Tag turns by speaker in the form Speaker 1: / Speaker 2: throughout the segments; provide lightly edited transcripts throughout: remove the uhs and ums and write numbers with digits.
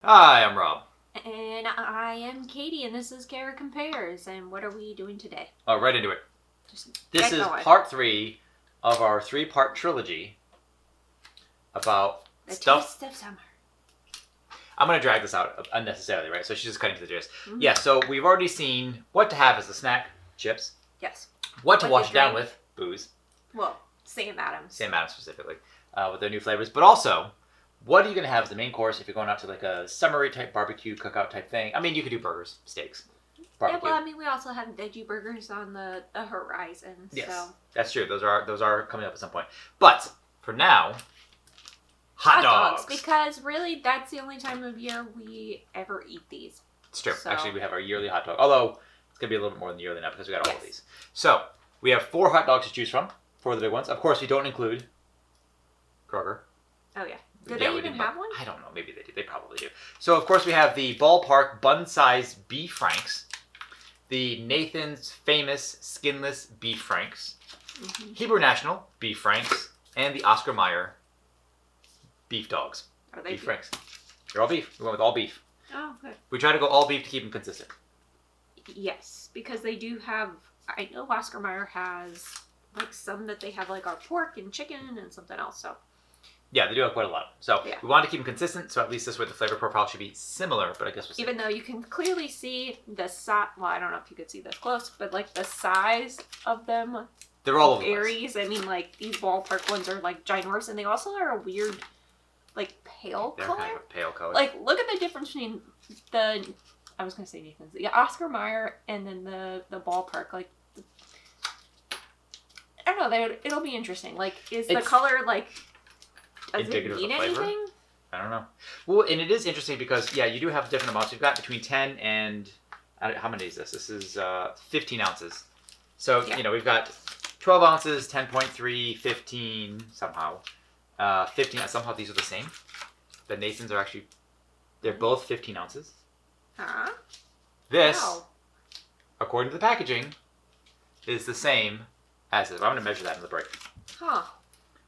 Speaker 1: Hi, I'm Rob.
Speaker 2: And I am Katie, and this is KRCompares. And what are we doing today?
Speaker 1: Oh, right into it.
Speaker 2: Just
Speaker 1: This
Speaker 2: get
Speaker 1: is
Speaker 2: going.
Speaker 1: part 3 of our 3-part trilogy about
Speaker 2: The
Speaker 1: stuff.
Speaker 2: taste of summer.
Speaker 1: I'm going to drag this out unnecessarily, right? So she's just cutting to the gist.
Speaker 2: Mm-hmm.
Speaker 1: Yeah, so we've already seen what to have as a snack, chips.
Speaker 2: Yes.
Speaker 1: What to
Speaker 2: What
Speaker 1: wash
Speaker 2: to
Speaker 1: it down
Speaker 2: drink.
Speaker 1: with, booze.
Speaker 2: Well, Sam Adams.
Speaker 1: Sam Adams specifically, with their new flavors. But also, what are you going to have as the main course if you're going out to like a summery type barbecue cookout type thing? I mean, you could do burgers, steaks, barbecue.
Speaker 2: Yeah, well, I mean, we also have veggie burgers on the horizon.
Speaker 1: Yes,
Speaker 2: so.
Speaker 1: that's true. Those are coming up at some point. But for now, hot dogs.
Speaker 2: Because really, that's the only time of year we ever eat these.
Speaker 1: It's true.
Speaker 2: So.
Speaker 1: Actually, we have our yearly hot dog. Although it's gonna be a little bit more than yearly now because we got all of
Speaker 2: Yes.
Speaker 1: these. So we have 4 hot dogs to choose from. 4 of the big ones. Of course, we don't include Kroger.
Speaker 2: Oh yeah. Do
Speaker 1: Yeah,
Speaker 2: they
Speaker 1: we
Speaker 2: even
Speaker 1: didn't,
Speaker 2: have one?
Speaker 1: I don't know. Maybe they do. They probably do. So of course we have the Ballpark bun-sized beef franks, the Nathan's famous skinless beef franks,
Speaker 2: Mm-hmm.
Speaker 1: Hebrew National beef franks, and the Oscar Mayer beef dogs.
Speaker 2: Are they
Speaker 1: Beef franks. They're all beef. We went with all beef.
Speaker 2: Oh, good.
Speaker 1: We try to go all beef to keep them consistent.
Speaker 2: Yes, because they do have. I know Oscar Mayer has like some that they have like our pork and chicken and something else. So
Speaker 1: Yeah, they do have quite a lot. So
Speaker 2: Yeah.
Speaker 1: we want to keep them consistent, so at least this way the flavor profile should be similar, but I guess we'll see.
Speaker 2: even though you can clearly see the size, well, I don't know if you could see this close, but like the size of them
Speaker 1: They're all over the place.
Speaker 2: varies. I mean, like these ballpark ones are like ginormous, and they also are a weird, like pale
Speaker 1: They're
Speaker 2: color.
Speaker 1: kind of a pale color.
Speaker 2: Like, look at the difference between the. I was gonna say Nathan's, yeah, Oscar Mayer, and then the ballpark. Like, I don't know. It'll be interesting. Like, is the
Speaker 1: It's
Speaker 2: color like? Does it
Speaker 1: indicative of
Speaker 2: mean
Speaker 1: the flavor?
Speaker 2: anything?
Speaker 1: I don't know. Well, and it is interesting because, yeah, you do have different amounts. We've got between 10 and, how many is this? This is 15 ounces. So,
Speaker 2: Yeah.
Speaker 1: we've got 12 ounces, 10.3, 15 somehow. 15, somehow these are the same. The Nathan's are actually, they're both 15 ounces.
Speaker 2: Huh?
Speaker 1: This,
Speaker 2: Wow.
Speaker 1: according to the packaging, is the same as this. I'm going to measure that in the break.
Speaker 2: Huh.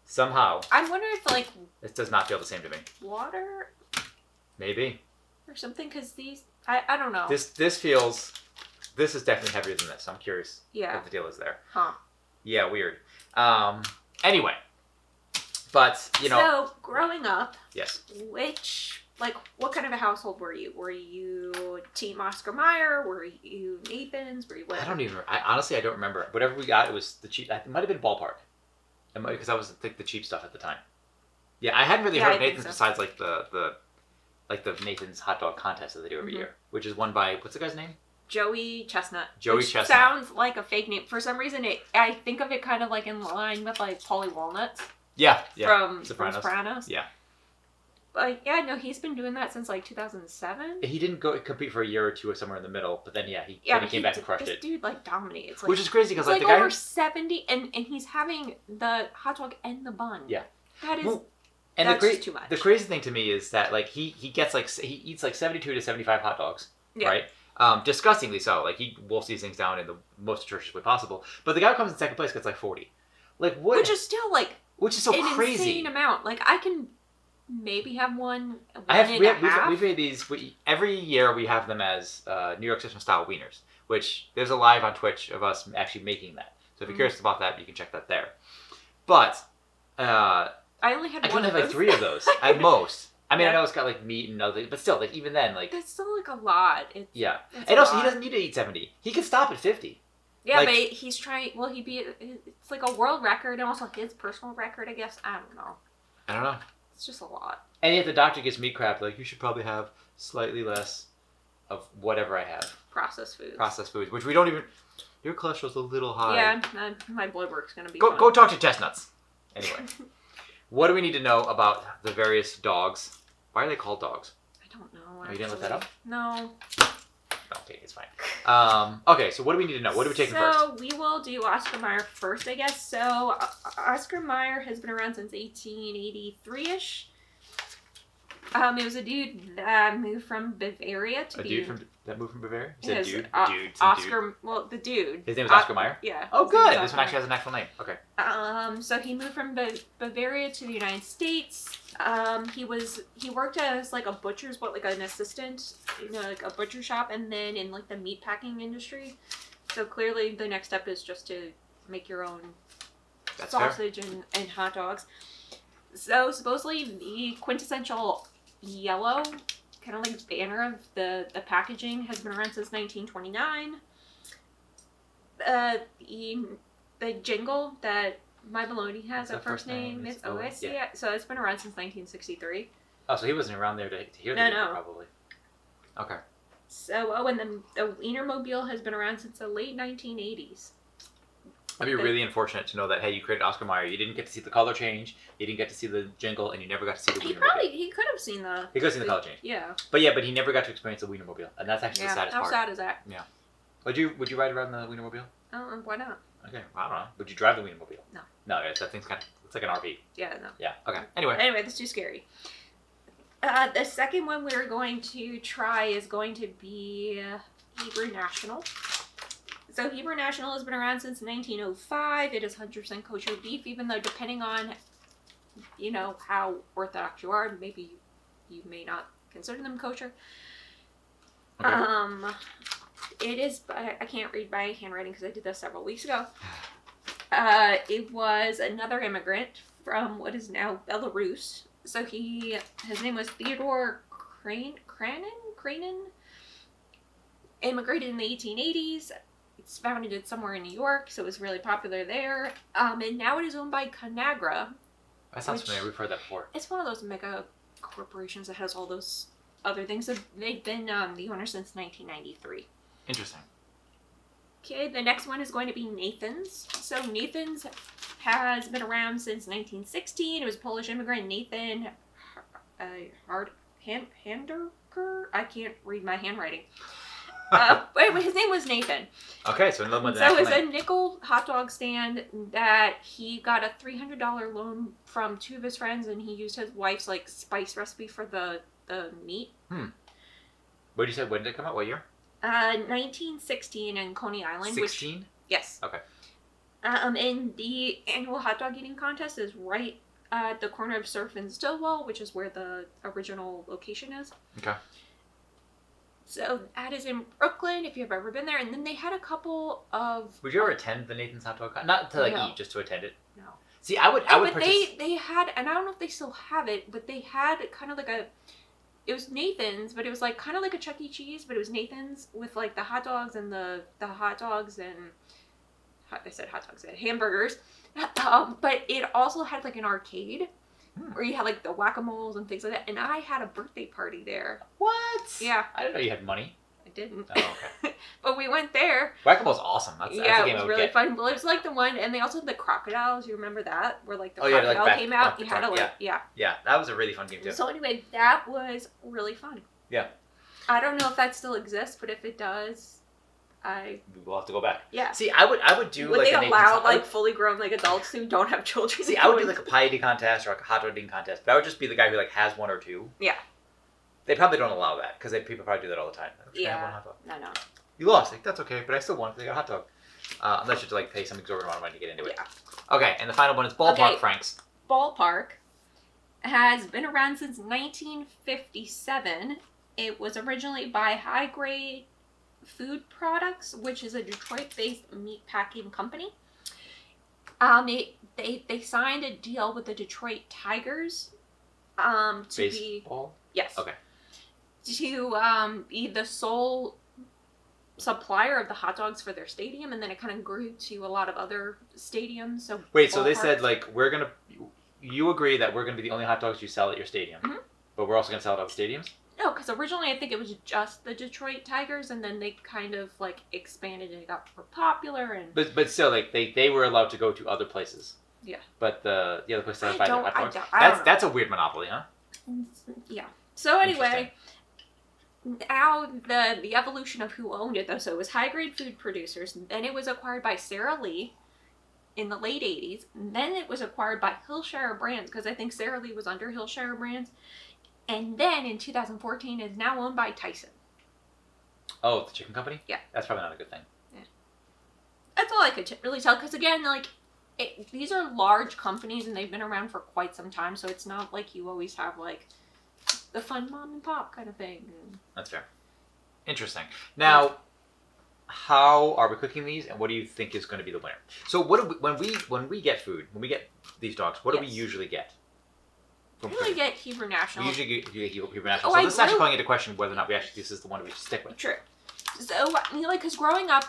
Speaker 1: Somehow,
Speaker 2: I wonder if like
Speaker 1: this does not feel the same to me.
Speaker 2: water
Speaker 1: Maybe.
Speaker 2: or something, because these. I don't know.
Speaker 1: This is definitely heavier than this. I'm curious
Speaker 2: Yeah.
Speaker 1: what the deal is there.
Speaker 2: Huh.
Speaker 1: Yeah, weird. Anyway, but
Speaker 2: So growing up,
Speaker 1: yes.
Speaker 2: what kind of a household were you? Were you Team Oscar Mayer? Were you Nathan's? Were you what?
Speaker 1: I don't even. Honestly, I don't remember. Whatever we got, it was the cheap. It might have been Ballpark, because I was the cheap stuff at the time. Yeah, I hadn't really
Speaker 2: Yeah,
Speaker 1: heard
Speaker 2: I
Speaker 1: of
Speaker 2: think
Speaker 1: Nathan's
Speaker 2: so.
Speaker 1: besides the Nathan's hot dog contest that they do every
Speaker 2: Mhm.
Speaker 1: year, which is won by what's the guy's name?
Speaker 2: Joey Chestnut.
Speaker 1: Joey
Speaker 2: which
Speaker 1: Chestnut.
Speaker 2: Sounds like a fake name. For some reason, I think of it kind of like in line with like Paulie Walnuts
Speaker 1: Yeah.
Speaker 2: from
Speaker 1: Sopranos.
Speaker 2: Sopranos.
Speaker 1: Yeah.
Speaker 2: But yeah, no, he's been doing that since like 2007.
Speaker 1: He didn't go compete for a year or two or somewhere in the middle, but then he
Speaker 2: Yeah,
Speaker 1: came back and crushed
Speaker 2: this
Speaker 1: it,
Speaker 2: dude like dominates. Like,
Speaker 1: which is crazy because
Speaker 2: it's
Speaker 1: like
Speaker 2: like
Speaker 1: the guy.
Speaker 2: over 70, and he's having the hot dog and the bun.
Speaker 1: Yeah.
Speaker 2: That is.
Speaker 1: Well, and
Speaker 2: that's just too much.
Speaker 1: The crazy thing to me is that like he gets like he eats like 72 to 75 hot dogs,
Speaker 2: Yeah.
Speaker 1: right? Disgustingly so. Like he wolfs these things down in the most atrocious way possible. But the guy who comes in second place gets like 40. Like what?
Speaker 2: Which is still like
Speaker 1: which is so
Speaker 2: an
Speaker 1: crazy.
Speaker 2: insane amount. Like I can maybe have one.
Speaker 1: We've made these every year. We have them as New York system style wieners, which there's a live on Twitch of us actually making that. So if you're curious about that, you can check that there. But
Speaker 2: I only had
Speaker 1: I
Speaker 2: one
Speaker 1: can
Speaker 2: of
Speaker 1: have like
Speaker 2: those.
Speaker 1: 3 of those at most. I mean,
Speaker 2: Yeah.
Speaker 1: I know it's got like meat and other things, but still, like even then, like
Speaker 2: That's still like a lot.
Speaker 1: yeah.
Speaker 2: It's
Speaker 1: And
Speaker 2: a
Speaker 1: also, he
Speaker 2: lot.
Speaker 1: doesn't need to eat 70. He can stop at 50.
Speaker 2: Yeah,
Speaker 1: like-
Speaker 2: but he's trying. Well, it's like a world record and also his personal record. I guess I don't know.
Speaker 1: I don't know.
Speaker 2: It's just a lot.
Speaker 1: And yet the doctor gives me crap like you should probably have slightly less of whatever I have,
Speaker 2: Processed foods.
Speaker 1: processed foods, which we don't even. Your cholesterol's a little high.
Speaker 2: Yeah, my blood work's gonna be.
Speaker 1: Go
Speaker 2: fun.
Speaker 1: go talk to Chestnuts. Anyway, what do we need to know about the various dogs? Why are they called dogs?
Speaker 2: I don't know.
Speaker 1: Oh, you didn't look that up?
Speaker 2: No.
Speaker 1: Okay, it's fine. Okay, so what do we need to know? What are we taking first?
Speaker 2: So we will do Oscar Mayer first, I guess. So Oscar Mayer has been around since 1883-ish. It was a dude that moved from Bavaria to
Speaker 1: that moved from Bavaria? You
Speaker 2: Yes,
Speaker 1: said dude?
Speaker 2: Oscar. Well, the dude.
Speaker 1: His name was Oscar Mayer?
Speaker 2: Yeah.
Speaker 1: Oh,
Speaker 2: his name
Speaker 1: good.
Speaker 2: was
Speaker 1: This one
Speaker 2: Oscar
Speaker 1: actually has an actual name. Okay.
Speaker 2: So he moved from Bavaria to the United States. He worked as like a butcher's, like an assistant, like a butcher shop, and then in like the meat packing industry. So clearly, the next step is just to make your own sausage and hot dogs. So supposedly the quintessential yellow, kind of like banner of the packaging, has been around since 1929. The jingle that My Baloney has a first name. It's OS. Yeah. So it's been around since 1963.
Speaker 1: Oh, so he wasn't around there to hear the jingle, probably. Okay.
Speaker 2: So, and the Wienermobile has been around since the late 1980s.
Speaker 1: It'd be really unfortunate to know that, hey, you created Oscar Mayer, you didn't get to see the color change, you didn't get to see the jingle, and you never got to see the Wienermobile.
Speaker 2: He could have seen the...
Speaker 1: He could have seen the color change.
Speaker 2: Yeah.
Speaker 1: But he never got to experience the Wienermobile, and that's actually the saddest part.
Speaker 2: How sad is that?
Speaker 1: Yeah. Would you ride around the Wienermobile?
Speaker 2: Why not?
Speaker 1: Okay, well, I don't know. Would you drive the Wienermobile?
Speaker 2: No.
Speaker 1: No, that thing's it's like an RV.
Speaker 2: Yeah, no.
Speaker 1: Yeah, okay. Anyway,
Speaker 2: that's too scary. The second one we're going to try is going to be Hebrew National. So Hebrew National has been around since 1905. It is 100% kosher beef, even though depending on, how orthodox you are, maybe you may not consider them kosher. Okay. It is, I can't read my handwriting because I did this several weeks ago. It was another immigrant from what is now Belarus. So his name was Theodore Kranin. Immigrated in the 1880s. It's founded somewhere in New York, so it was really popular there. And now it is owned by Conagra.
Speaker 1: That sounds familiar. We've heard that before.
Speaker 2: It's one of those mega corporations that has all those other things. So they've been the owner since 1993.
Speaker 1: Interesting.
Speaker 2: Okay, the next one is going to be Nathan's. So Nathan's has been around since 1916. It was a Polish immigrant, Nathan Handerker. I can't read my handwriting. But his name was Nathan.
Speaker 1: Okay, so another one.
Speaker 2: So it's a nickel hot dog stand that he got a $300 loan from two of his friends, and he used his wife's like spice recipe for the meat.
Speaker 1: What did you say? When did it come out? What year?
Speaker 2: 1916 in Coney Island.
Speaker 1: 16?
Speaker 2: Yes.
Speaker 1: Okay.
Speaker 2: And the annual hot dog eating contest is right at the corner of Surf and Stillwell, which is where the original location is.
Speaker 1: Okay.
Speaker 2: So that is in Brooklyn, if you've ever been there. And then they had a couple of...
Speaker 1: Would you ever attend the Nathan's Hot Dog? Not to eat, just to attend it?
Speaker 2: No.
Speaker 1: See, I would
Speaker 2: they had, and I don't know if they still have it, but they had kind of like it was Nathan's, but it was like kind of like a Chuck E. Cheese, but it was Nathan's with like the hot dogs and the hot dogs and... I said hot dogs, I said hamburgers. But it also had like an arcade where you had like the whack-a-moles and things like that. And I had a birthday party there.
Speaker 1: What?
Speaker 2: Yeah.
Speaker 1: I didn't know you had money.
Speaker 2: I didn't.
Speaker 1: Oh, okay.
Speaker 2: But we went there.
Speaker 1: Whack-a-mole's awesome. That's a game
Speaker 2: it was really fun. Well, it was like the one, and they also had the crocodiles. You remember that? Where like the crocodile came out. You had to
Speaker 1: yeah, that was a really fun game too.
Speaker 2: So anyway, that was really fun.
Speaker 1: Yeah.
Speaker 2: I don't know if that still exists, but if it does,
Speaker 1: we'll have to go back.
Speaker 2: Yeah.
Speaker 1: See, I would do
Speaker 2: would
Speaker 1: like
Speaker 2: they allow like fully grown like adults who don't have children?
Speaker 1: See, I would do like a pie eating contest or like a hot dog eating contest, but I would just be the guy who like has one or two.
Speaker 2: Yeah.
Speaker 1: They probably don't allow that because people probably do that all the time.
Speaker 2: Yeah.
Speaker 1: Have one hot dog.
Speaker 2: No.
Speaker 1: You lost. Like, that's okay, but I still won. They got a hot dog. Unless you have to like pay some exorbitant amount of money to get into it.
Speaker 2: Yeah.
Speaker 1: Okay, and the final one is Ballpark Franks.
Speaker 2: Ballpark has been around since 1957. It was originally by High Grade Food Products, which is a Detroit-based meat packing company. They signed a deal with the Detroit Tigers to
Speaker 1: Baseball?
Speaker 2: Yes.
Speaker 1: Okay.
Speaker 2: To be the sole supplier of the hot dogs for their stadium, and then it kind of grew to a lot of other stadiums. So
Speaker 1: wait, so they said like you agree that we're gonna be the only hot dogs you sell at your stadium, but we're also gonna sell it at stadiums?
Speaker 2: No, because originally I think it was just the Detroit Tigers, and then they kind of like expanded and it got more popular. And
Speaker 1: but still, like they were allowed to go to other places.
Speaker 2: Yeah.
Speaker 1: But the other place that buy their hot dogs. That's a weird monopoly, huh?
Speaker 2: Yeah. So anyway, now the evolution of who owned it though. So it was High Grade Food Producers, and then it was acquired by Sara Lee in the late 80s. And then it was acquired by Hillshire Brands, because I think Sara Lee was under Hillshire Brands. And then in 2014 is now owned by Tyson.
Speaker 1: Oh, the chicken company?
Speaker 2: Yeah.
Speaker 1: That's probably not a good thing.
Speaker 2: Yeah. That's all I could really tell. Because again, like, these are large companies and they've been around for quite some time. So it's not like you always have, like, the fun mom and pop kind of thing.
Speaker 1: That's fair. Interesting. Now, how are we cooking these, and what do you think is going to be the winner? So, what do when we get food, when we get these dogs, what do we usually get?
Speaker 2: We usually get Hebrew National.
Speaker 1: We usually get Hebrew National. So this is actually calling into question whether or not this is the one we should stick with.
Speaker 2: True. So, I mean, like, because growing up,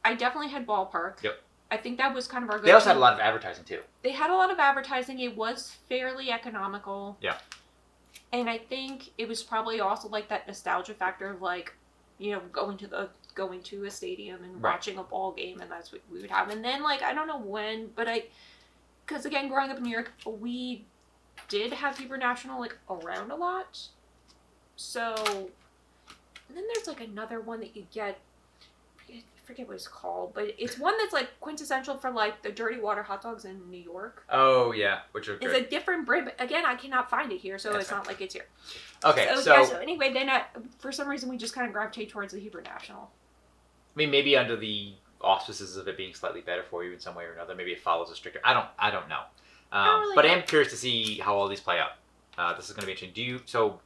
Speaker 2: I definitely had Ballpark.
Speaker 1: Yep.
Speaker 2: I think that was kind of our go-to.
Speaker 1: They also had a lot of advertising too.
Speaker 2: They had a lot of advertising. It was fairly economical.
Speaker 1: Yeah. And
Speaker 2: I think it was probably also like that nostalgia factor of like, you know, going to a stadium and watching a ball game, and that's what we would have. And then like I don't know when, but because again, growing up in New York, we did have Hebrew National like around a lot. So, and then there's like another one that you get. I forget what it's called, but it's one that's like quintessential for like the dirty water hot dogs in New York.
Speaker 1: Oh yeah, which are good.
Speaker 2: It's a different brand, but again, I cannot find it here, so it's not like it's here.
Speaker 1: Okay,
Speaker 2: so anyway, then for some reason we just kind of gravitate towards the Hebrew National.
Speaker 1: I mean, maybe under the auspices of it being slightly better for you in some way or another, maybe it follows a stricter. I don't know. But I am curious to see how all these play out. This is going to be interesting. So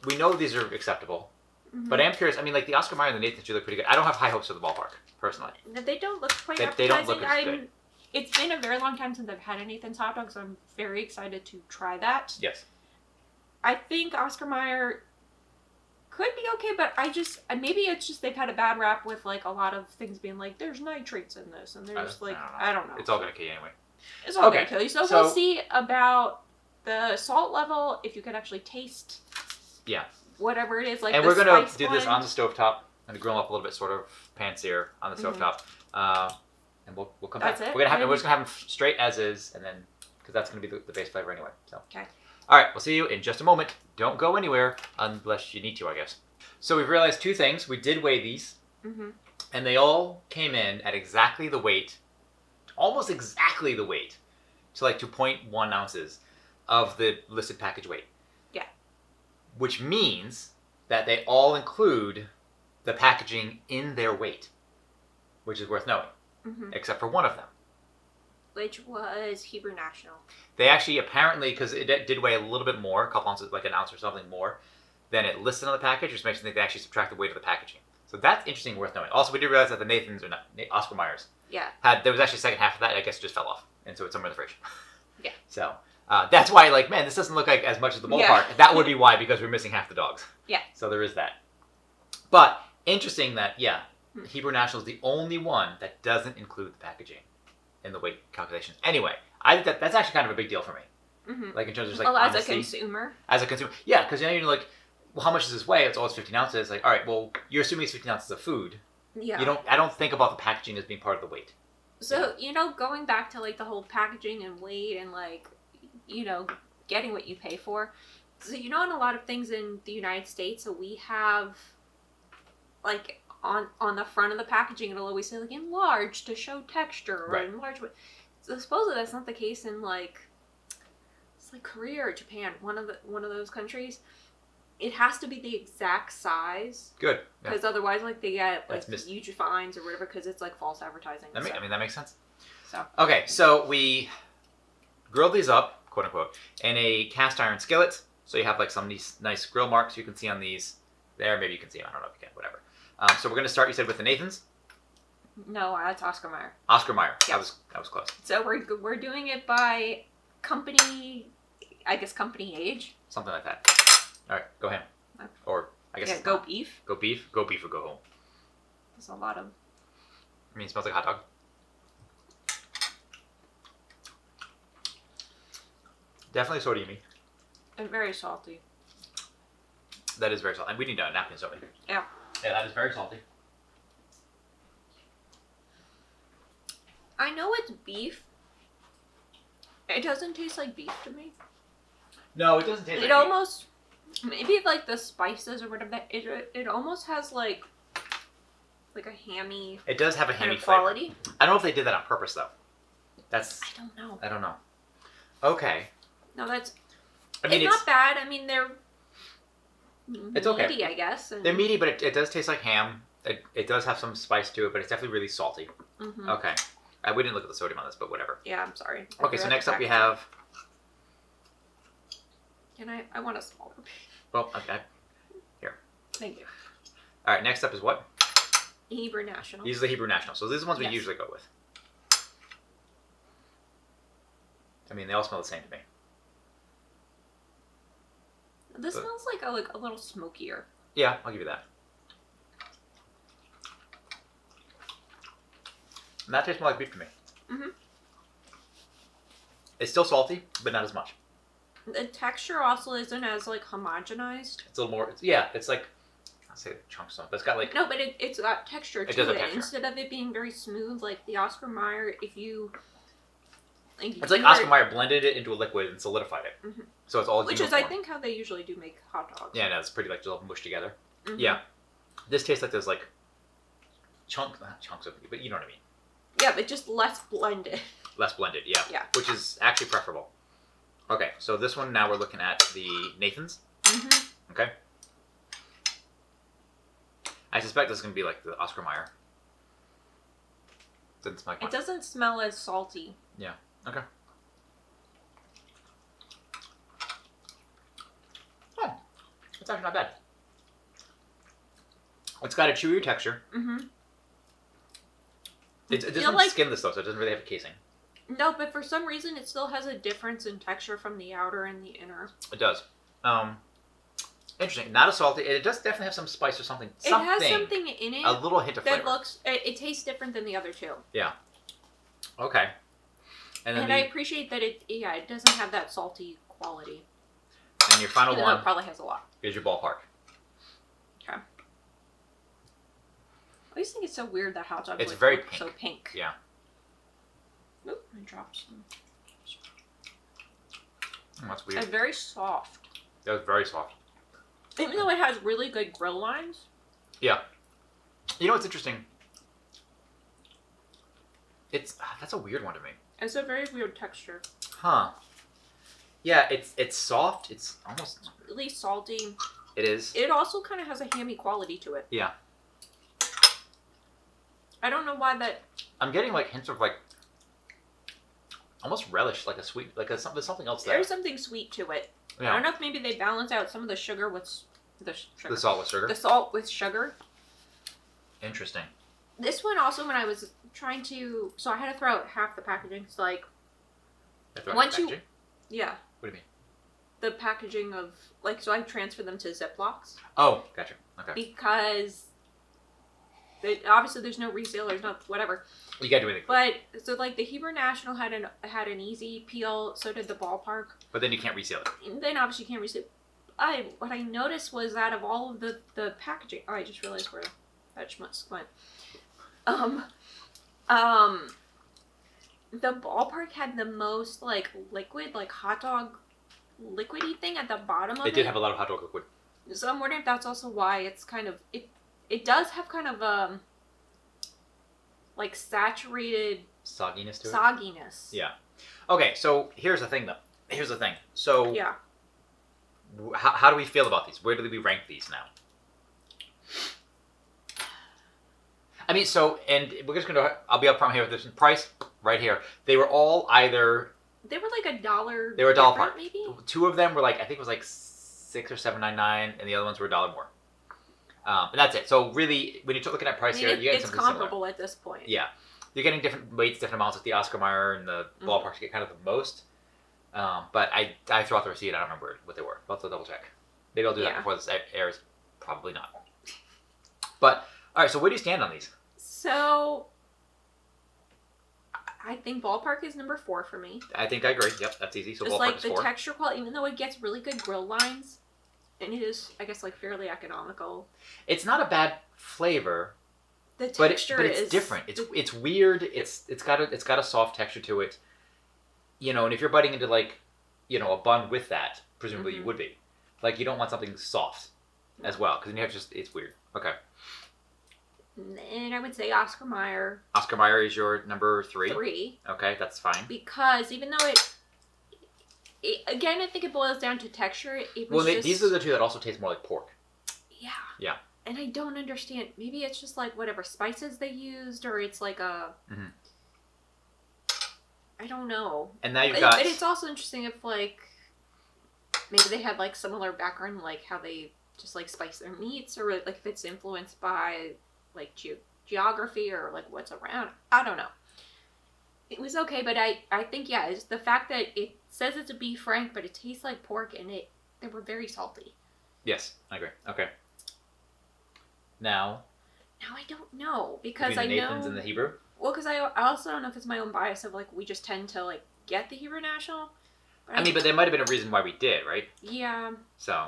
Speaker 1: we know these are acceptable. Mm-hmm. But I am curious. I mean, like the Oscar Mayer and the Nathans do look pretty good. I don't have high hopes for the Ballpark, personally.
Speaker 2: They don't look quite appetizing.
Speaker 1: They don't look as good.
Speaker 2: It's been a very long time since I've had a Nathan's hot dog, so I'm very excited to try that.
Speaker 1: Yes.
Speaker 2: I think Oscar Mayer could be okay, but maybe it's just they've had a bad rap with like a lot of things being like, there's nitrates in this, and there's I don't know.
Speaker 1: It's all going to kill you anyway.
Speaker 2: It's all going to kill you. So we'll see about the salt level, if you could actually taste.
Speaker 1: Yeah.
Speaker 2: Whatever it is, like.
Speaker 1: And we're going to do this on the stovetop. I'm going to grill them up a little bit, sort of pan-sear on the stovetop, and we'll come back.
Speaker 2: That's it.
Speaker 1: We're just going to have them straight as is, and then because that's going to be the base flavor anyway. So.
Speaker 2: Okay.
Speaker 1: All right, we'll see you in just a moment. Don't go anywhere unless you need to, I guess. So we've realized two things. We did weigh these, and they all came in at exactly the weight, almost exactly the weight, to like 2.1 ounces of the listed package weight.
Speaker 2: Yeah.
Speaker 1: Which means that they all include the packaging in their weight, which is worth knowing, except for one of them.
Speaker 2: Which was Hebrew National.
Speaker 1: They actually apparently, because it did weigh a little bit more, a couple ounces, like an ounce or something more, than it listed on the package, which makes me think they actually subtract the weight of the packaging. So that's interesting, worth knowing. Also, we did realize that the Nathans, or not, Oscar Mayer's, there was actually a second half of that, I guess it just fell off. And so it's somewhere in the fridge.
Speaker 2: Yeah.
Speaker 1: So that's why, like, man, this doesn't look like as much as the Ballpark. Yeah. That would be why, because we're missing half the dogs.
Speaker 2: Yeah.
Speaker 1: So there is that. But interesting that, Hebrew National is the only one that doesn't include the packaging in the weight calculations. Anyway, I think that's actually kind of a big deal for me. Like in terms of just like
Speaker 2: as
Speaker 1: honesty.
Speaker 2: a consumer.
Speaker 1: As a consumer, yeah, because you're like, well, how much does this weigh? It's always 15 ounces. Like, all right, well, you're assuming it's 15 ounces of food. Yeah. I don't think about the packaging as being part of the weight.
Speaker 2: So going back to like the whole packaging and weight and like, getting what you pay for. So in a lot of things in the United States, so we have like. On the front of the packaging, it'll always say like enlarged to show texture or enlarged. So supposedly that's not the case in it's like Korea or Japan, one of those countries. It has to be the exact size.
Speaker 1: Good.
Speaker 2: Because otherwise, like they get like huge fines or whatever because it's like false advertising.
Speaker 1: I mean that makes sense.
Speaker 2: So
Speaker 1: okay, so we grilled these up, quote unquote, in a cast iron skillet. So you have like some nice grill marks you can see on these. There, maybe you can see them. I don't know if you can. Whatever. So we're going to start, you said, with the Nathans?
Speaker 2: No, that's Oscar Mayer.
Speaker 1: Oscar Mayer.
Speaker 2: Yeah.
Speaker 1: That was close.
Speaker 2: So we're doing it by company, I guess company age.
Speaker 1: Something like that. All right, go ham. Or, I guess...
Speaker 2: go beef.
Speaker 1: Go beef. Go beef or go home.
Speaker 2: There's a lot of...
Speaker 1: I mean, it smells like a hot dog. Definitely sodium-y.
Speaker 2: And very salty.
Speaker 1: That is very salty. And we need napkins, don't we?
Speaker 2: Yeah.
Speaker 1: Yeah, that is very salty.
Speaker 2: I know it's beef. It doesn't taste like beef to me.
Speaker 1: No, it doesn't taste like
Speaker 2: beef. It almost, maybe like the spices or whatever, it almost has like a hammy.
Speaker 1: It does have a hammy
Speaker 2: quality.
Speaker 1: Flavor. I don't know if they did that on purpose, though.
Speaker 2: I don't know.
Speaker 1: Okay.
Speaker 2: No, it's not bad. I mean, they're
Speaker 1: It's okay.
Speaker 2: Meaty, I guess. And...
Speaker 1: They're meaty, but it does taste like ham. It does have some spice to it, but it's definitely really salty.
Speaker 2: Mm-hmm.
Speaker 1: Okay. We didn't look at the sodium on this, but whatever.
Speaker 2: Yeah, I'm sorry.
Speaker 1: Okay, so next up we have...
Speaker 2: Can I want a smaller piece.
Speaker 1: Well, okay. Here.
Speaker 2: Thank you.
Speaker 1: All right, next up is what?
Speaker 2: Hebrew National.
Speaker 1: These are the Hebrew National. So these are the ones we usually go with. I mean, they all smell the same to me.
Speaker 2: This smells like a little smokier.
Speaker 1: Yeah, I'll give you that. And that tastes more like beef to me.
Speaker 2: Mm-hmm.
Speaker 1: It's still salty, but not as much.
Speaker 2: The texture also isn't as like homogenized.
Speaker 1: It's a little more. It's like, I'll say chunks of it, but it's got like.
Speaker 2: No, but it's got texture to
Speaker 1: does have
Speaker 2: it.
Speaker 1: texture.
Speaker 2: Instead of it being very smooth, like the Oscar Mayer, if you.
Speaker 1: It's like Oscar Mayer blended it into a liquid and solidified it.
Speaker 2: Mm-hmm.
Speaker 1: So it's all
Speaker 2: Which
Speaker 1: uniform.
Speaker 2: is, I think, how they usually do make hot dogs.
Speaker 1: Yeah, no, it's pretty like just all mushed together.
Speaker 2: Mm-hmm.
Speaker 1: Yeah. This tastes like there's like not chunks of it, but you know what I mean.
Speaker 2: Yeah, but just less blended.
Speaker 1: Less blended, yeah.
Speaker 2: Yeah.
Speaker 1: Which is actually preferable. Okay, so this one now we're looking at the Nathan's.
Speaker 2: Mm-hmm.
Speaker 1: Okay. I suspect this is going to be like the Oscar Mayer.
Speaker 2: It doesn't smell as salty.
Speaker 1: Yeah. Okay. Oh, it's actually not bad. It's got a chewier texture.
Speaker 2: Mm-hmm.
Speaker 1: It doesn't skinless though, so it doesn't really have a casing.
Speaker 2: No, but for some reason it still has a difference in texture from the outer and the inner.
Speaker 1: It does. Interesting. Not as salty. It does definitely have some spice or something.
Speaker 2: It has something in it.
Speaker 1: A little hint of flavor.
Speaker 2: It tastes different than the other two.
Speaker 1: Yeah. Okay. And
Speaker 2: I appreciate that it doesn't have that salty quality.
Speaker 1: And your final one
Speaker 2: it probably has a lot.
Speaker 1: Is your ballpark.
Speaker 2: Okay. I always think it's so weird that hot dogs
Speaker 1: look pink.
Speaker 2: So pink.
Speaker 1: Yeah.
Speaker 2: Oop, I dropped some.
Speaker 1: That's weird.
Speaker 2: It's very soft.
Speaker 1: That was very soft.
Speaker 2: Even though it has really good grill lines.
Speaker 1: Yeah. You know what's interesting? That's a weird one to me.
Speaker 2: It's a very weird texture.
Speaker 1: Huh. Yeah, it's soft. It's almost
Speaker 2: really salty.
Speaker 1: It is.
Speaker 2: It also kind of has a hammy quality to it.
Speaker 1: Yeah.
Speaker 2: I don't know why that.
Speaker 1: I'm getting like hints of like almost relish, like a sweet, like there's something else there.
Speaker 2: There's something sweet to it. Yeah. I don't know if maybe they balance out some of the sugar with the
Speaker 1: salt with sugar.
Speaker 2: The salt with sugar.
Speaker 1: Interesting.
Speaker 2: This one also, when I was trying to, so I had to throw out half the packaging. It's like
Speaker 1: once you,
Speaker 2: yeah.
Speaker 1: What do you mean?
Speaker 2: The packaging of so I transfer them to Ziplocs.
Speaker 1: Oh, gotcha. Okay.
Speaker 2: Because obviously there's no resale, there's not whatever.
Speaker 1: You gotta do anything.
Speaker 2: But so like the Hebrew National had an easy peel, so did the Ballpark.
Speaker 1: But then you can't reseal it.
Speaker 2: And then obviously you can't reseal. What I noticed was that of all of the packaging. Oh, I just realized where that schmutz went. The Ballpark had the most like liquid, like hot dog liquidy thing at the bottom of it.
Speaker 1: It did have a lot of hot dog liquid.
Speaker 2: So I'm wondering if that's also why it's kind of it does have kind of like saturated
Speaker 1: sogginess to it.
Speaker 2: Sogginess.
Speaker 1: Yeah. Okay, so here's the thing though. So
Speaker 2: yeah.
Speaker 1: How do we feel about these? Where do we rank these now? I mean, and we're just gonna. I'll be upfront here with this price right here. They were all either.
Speaker 2: They were like $1.
Speaker 1: They were $1 apart.
Speaker 2: Maybe.
Speaker 1: Two of them were like, I think it was like $6 or $7.99, and the other ones were $1 more. And that's it. So really, when you're looking at price here, you're getting something
Speaker 2: comparable
Speaker 1: similar.
Speaker 2: At this point.
Speaker 1: Yeah, you're getting different weights, different amounts. Like the Oscar Mayer and the Ballparks get kind of the most. But I threw out the receipt. I don't remember what they were. I'll have to double check. Maybe I'll do that before this airs. Probably not. But all right. So where do you stand on these?
Speaker 2: So I think Ballpark is number 4 for me.
Speaker 1: I think I agree. Yep, that's easy. So
Speaker 2: just
Speaker 1: Ballpark
Speaker 2: like
Speaker 1: is
Speaker 2: the
Speaker 1: 4.
Speaker 2: texture quality, even though it gets really good grill lines, and it is, I guess, like fairly economical.
Speaker 1: It's not a bad flavor.
Speaker 2: The texture
Speaker 1: but it's different. It's weird. It's got a soft texture to it. You know, and if you're biting into like, you know, a bun with that, presumably you would be. Like you don't want something soft as well, because then you have it's weird. Okay.
Speaker 2: And I would say Oscar Mayer.
Speaker 1: Oscar Mayer is your number 3.
Speaker 2: 3.
Speaker 1: Okay, that's fine.
Speaker 2: Because even though it again, I think it boils down to texture. These
Speaker 1: are the two that also taste more like pork.
Speaker 2: Yeah.
Speaker 1: Yeah.
Speaker 2: And I don't understand. Maybe it's just like whatever spices they used, or it's like a.
Speaker 1: Mm-hmm.
Speaker 2: I don't know.
Speaker 1: And now you've got.
Speaker 2: And it's also interesting if like maybe they had like similar background, like how they just like spice their meats, or like if it's influenced by like geography or like what's around. I don't know. It was okay, but I think it's the fact that it says it's a beef frank, but it tastes like pork, and they were very salty.
Speaker 1: Yes, I agree. Okay. Now
Speaker 2: I don't know because
Speaker 1: between
Speaker 2: I
Speaker 1: the
Speaker 2: know
Speaker 1: Nathans and the Hebrew.
Speaker 2: Well, because I also don't know if it's my own bias of like we just tend to like get the Hebrew National.
Speaker 1: But but there might have been a reason why we did, right?
Speaker 2: Yeah.
Speaker 1: So.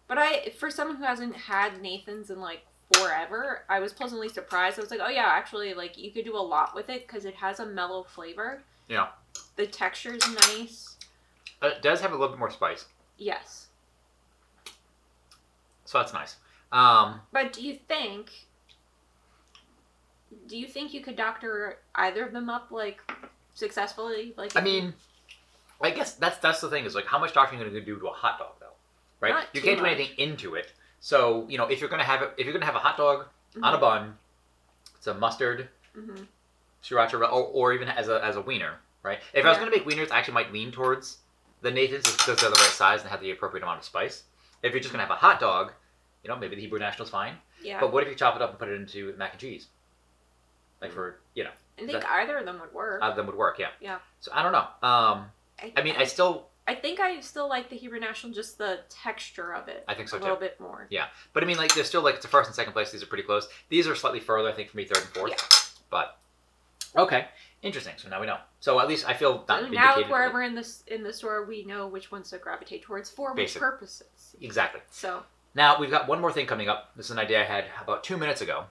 Speaker 2: But for someone who hasn't had Nathan's in like forever, I was pleasantly surprised. I was like, oh yeah, actually, like you could do a lot with it because it has a mellow flavor.
Speaker 1: Yeah.
Speaker 2: The texture is nice.
Speaker 1: It does have a little bit more spice.
Speaker 2: Yes.
Speaker 1: So that's nice.
Speaker 2: But do you think you could doctor either of them up like successfully? Like,
Speaker 1: I mean, I guess that's the thing is like how much doctoring are you going to do to a hot dog though, right?
Speaker 2: Not
Speaker 1: You
Speaker 2: too
Speaker 1: can't do
Speaker 2: much.
Speaker 1: anything into it. So if you're gonna have a hot dog on a bun, it's a mustard, sriracha, or even as a wiener, right? If I was gonna make wieners, I actually might lean towards the Nathan's just because they're the right size and have the appropriate amount of spice. If you're just gonna have a hot dog, maybe the Hebrew National's fine.
Speaker 2: Yeah.
Speaker 1: But what if you chop it up and put it into mac and cheese? Like for
Speaker 2: I think either of them would work.
Speaker 1: Either of them would work, yeah.
Speaker 2: Yeah.
Speaker 1: So I don't know.
Speaker 2: I think I still like the Hebrew National, just the texture of it.
Speaker 1: I think so
Speaker 2: a
Speaker 1: too.
Speaker 2: little bit more.
Speaker 1: Yeah, but I mean, like, there's still like it's a first and second place. These are pretty close. These are slightly further, I think, for me, third and fourth.
Speaker 2: Yeah.
Speaker 1: But okay, interesting. So now we know. So at least I feel not
Speaker 2: So now,
Speaker 1: vindicated.
Speaker 2: if we're ever in the store, we know which ones to gravitate towards for which purposes.
Speaker 1: Exactly.
Speaker 2: So
Speaker 1: now we've got one more thing coming up. This is an idea I had about 2 minutes ago,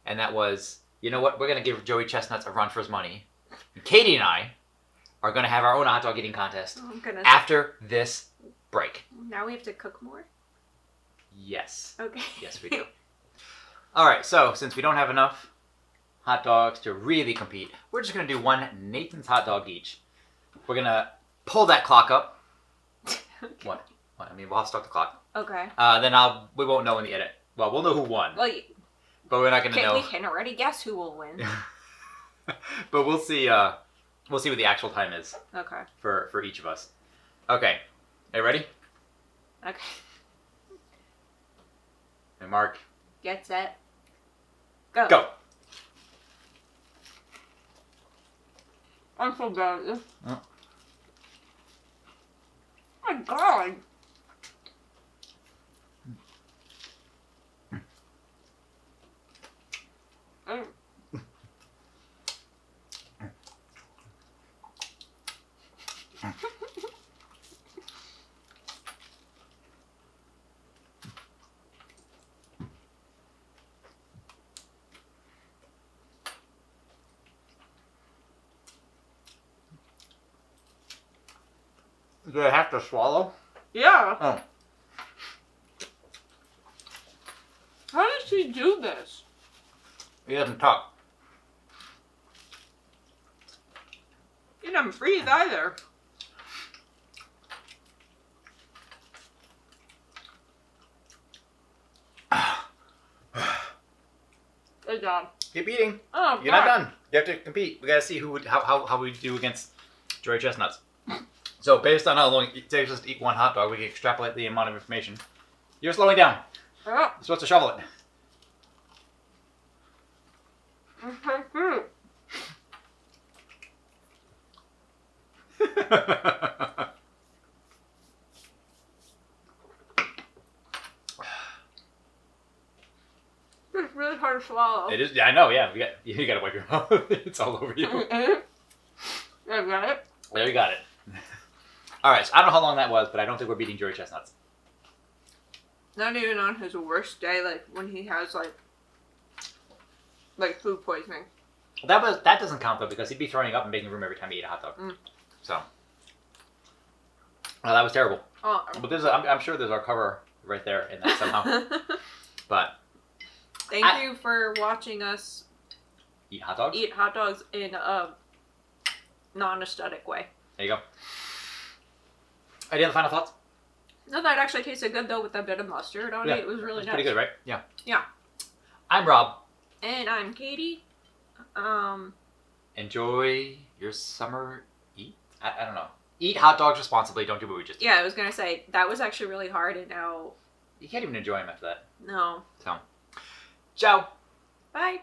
Speaker 1: and that was, you know what? We're gonna give Joey Chestnuts a run for his money. And Katie and I are gonna have our own hot dog eating contest after this break.
Speaker 2: Now we have to cook more?
Speaker 1: Yes.
Speaker 2: Okay.
Speaker 1: Yes, we do. All right, so since we don't have enough hot dogs to really compete, we're just going to do one Nathan's hot dog each. We're going to pull that clock up.
Speaker 2: Okay.
Speaker 1: What? I mean, we'll have to start the clock.
Speaker 2: Okay.
Speaker 1: Then we won't know in the edit. Well, we'll know who won.
Speaker 2: Well,
Speaker 1: but we're not going to know.
Speaker 2: We can already guess who will win.
Speaker 1: But we'll see. We'll see what the actual time is.
Speaker 2: Okay.
Speaker 1: For each of us. Okay. Are you ready?
Speaker 2: Okay.
Speaker 1: And Mark.
Speaker 2: Get set. Go.
Speaker 1: Go.
Speaker 2: I'm so bad at this.
Speaker 1: Oh.
Speaker 2: Oh my god.
Speaker 1: Do I have to swallow?
Speaker 2: Yeah.
Speaker 1: Oh.
Speaker 2: How does he do this?
Speaker 1: He doesn't talk.
Speaker 2: He doesn't breathe either. Good job.
Speaker 1: Keep eating.
Speaker 2: Oh,
Speaker 1: You're not done. You have to compete. We gotta see how we do against Joey Chestnuts. So based on how long it takes us to eat one hot dog, we can extrapolate the amount of information. You're slowing down.
Speaker 2: Oh.
Speaker 1: You're supposed to shovel it.
Speaker 2: It's really hard to swallow.
Speaker 1: It is. Yeah, I know. Yeah, you gotta wipe your mouth. It's all over you.
Speaker 2: I got it.
Speaker 1: There, you got it. All right. So I don't know how long that was, but I don't think we're beating Joey Chestnuts.
Speaker 2: Not even on his worst day, like when he has like food poisoning.
Speaker 1: That doesn't count though because he'd be throwing up and making room every time he ate a hot dog. So. That was terrible.
Speaker 2: Oh.
Speaker 1: But I'm sure there's our cover right there in that somehow. But.
Speaker 2: Thank you for watching us
Speaker 1: eat hot dogs.
Speaker 2: Eat hot dogs in a non-aesthetic way.
Speaker 1: There you go. Any other final thoughts?
Speaker 2: No, that actually tasted good though with a bit of mustard on it. It was really nice.
Speaker 1: Pretty good, right? Yeah.
Speaker 2: Yeah.
Speaker 1: I'm Rob.
Speaker 2: And I'm Katie.
Speaker 1: Enjoy your summer eat. I don't know. Eat hot dogs responsibly. Don't do what we just did.
Speaker 2: Yeah, I was gonna say that was actually really hard, and now
Speaker 1: You can't even enjoy them after that.
Speaker 2: no.
Speaker 1: So, ciao.
Speaker 2: Bye.